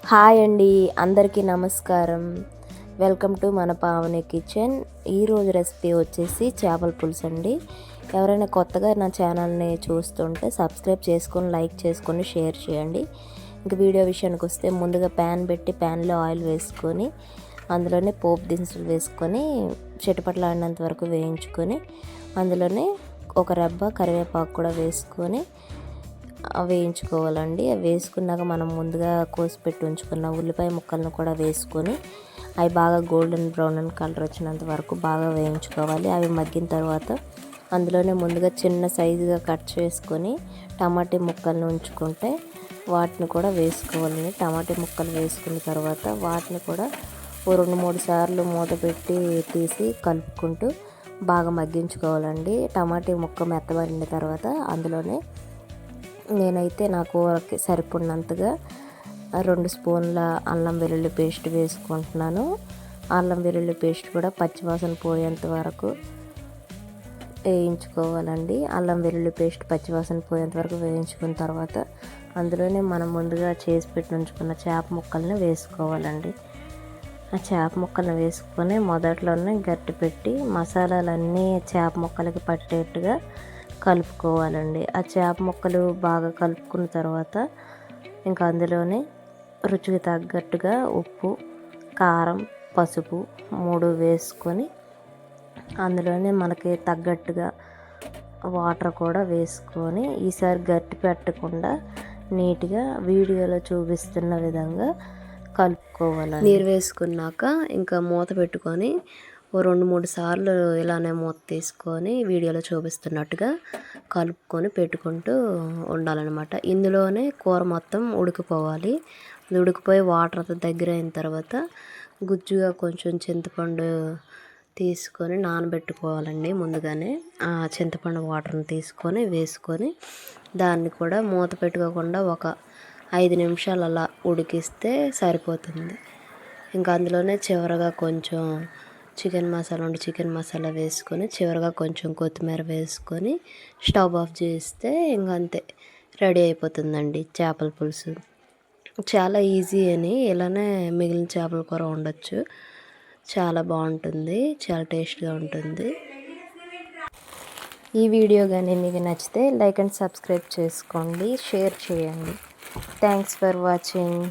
Hi అండి, అందరికీ నమస్కారం. వెల్కమ్ టు మన పావని కిచెన్. ఈరోజు రెసిపీ వచ్చేసి చేపల పులుసు అండి. ఎవరైనా కొత్తగా నా ఛానల్ని చూస్తుంటే సబ్స్క్రైబ్ చేసుకొని, లైక్ చేసుకొని, షేర్ చేయండి. ఇంక వీడియో విషయానికి వస్తే ముందుగా ప్యాన్ పెట్టి ప్యాన్లో ఆయిల్ వేసుకొని అందులోనే పోపు దినుసులు వేసుకొని చిటపటలాడినంత వరకు వేయించుకొని అందులోనే ఒక రెబ్బ కరివేపాకు కూడా వేసుకొని వేయించుకోవాలండి. అవి వేసుకున్నాక మనం ముందుగా కోసి పెట్టి ఉంచుకున్న ఉల్లిపాయ ముక్కలను కూడా వేసుకొని అవి బాగా గోల్డెన్ బ్రౌన్ కలర్ వచ్చినంత వరకు బాగా వేయించుకోవాలి. అవి మగ్గిన తర్వాత అందులోనే ముందుగా చిన్న సైజుగా కట్ చేసుకొని టమాటా ముక్కలను ఉంచుకుంటే వాటిని కూడా వేసుకోవాలండి. టమాటా ముక్కలు వేసుకున్న తర్వాత వాటిని కూడా ఓ 2-3 సార్లు మూత పెట్టి తీసి కలుపుకుంటూ బాగా మగ్గించుకోవాలండి. టమాటా ముక్క మెత్తబడిన తర్వాత అందులోనే నేనైతే నా కూరకి సరిపడినంతగా 2 స్పూన్ల అల్లం వెల్లుల్లి పేస్ట్ వేసుకుంటున్నాను. అల్లం వెల్లుల్లి పేస్ట్ కూడా పచ్చివాసన పోయేంత వరకు వేయించుకోవాలండి. అల్లం వెల్లుల్లి పేస్ట్ పచ్చివాసన పోయేంత వరకు వేయించుకున్న తర్వాత అందులోనే మనం ముందుగా చేసి పెట్టి ఉంచుకున్న చేప ముక్కల్ని వేసుకోవాలండి. ఆ చేప ముక్కలను వేసుకొని మొదట్లోనే గట్టి పెట్టి మసాలాలన్నీ చేప ముక్కలకి పట్టేట్టుగా కలుపుకోవాలండి. ఆ చేప ముక్కలు బాగా కలుపుకున్న తర్వాత ఇంకా అందులోనే రుచికి తగ్గట్టుగా ఉప్పు, కారం, పసుపు 3 వేసుకొని అందులోనే మనకి తగ్గట్టుగా వాటర్ కూడా వేసుకొని ఈసారి గట్టి పెట్టకుండా నీట్గా వీడియోలో చూపిస్తున్న విధంగా కలుపుకోవాలి. నీరు వేసుకున్నాక ఇంకా మూత పెట్టుకొని ఓ 2-3 సార్లు ఇలానే మూత తీసుకొని వీడియోలో చూపిస్తున్నట్టుగా కలుపుకొని పెట్టుకుంటూ ఉండాలన్నమాట. ఇందులోనే కూర మొత్తం ఉడికిపోవాలి. ఉడికిపోయి వాటర్ అంతా దగ్గర అయిన తర్వాత గుజ్జుగా కొంచెం చింతపండు తీసుకొని నానబెట్టుకోవాలండి. ముందుగానే ఆ చింతపండు వాటర్ని తీసుకొని వేసుకొని దాన్ని కూడా మూత పెట్టుకోకుండా ఒక 5 నిమిషాలు అలా ఉడికిస్తే సరిపోతుంది. ఇంకా అందులోనే చివరగా కొంచెం చికెన్ మసాలా వేసుకొని చివరగా కొంచెం కొత్తిమీర వేసుకొని స్టవ్ ఆఫ్ చేస్తే ఇంక అంతే, రెడీ అయిపోతుందండి చేపల పులుసు. చాలా ఈజీ అని ఇలానే మిగిలిన చేపల కూర ఉండొచ్చు. చాలా బాగుంటుంది, చాలా టేస్ట్గా ఉంటుంది. ఈ వీడియో కానీ మీకు నచ్చితే లైక్ అండ్ సబ్స్క్రైబ్ చేసుకోండి, షేర్ చేయండి. Thanks for watching.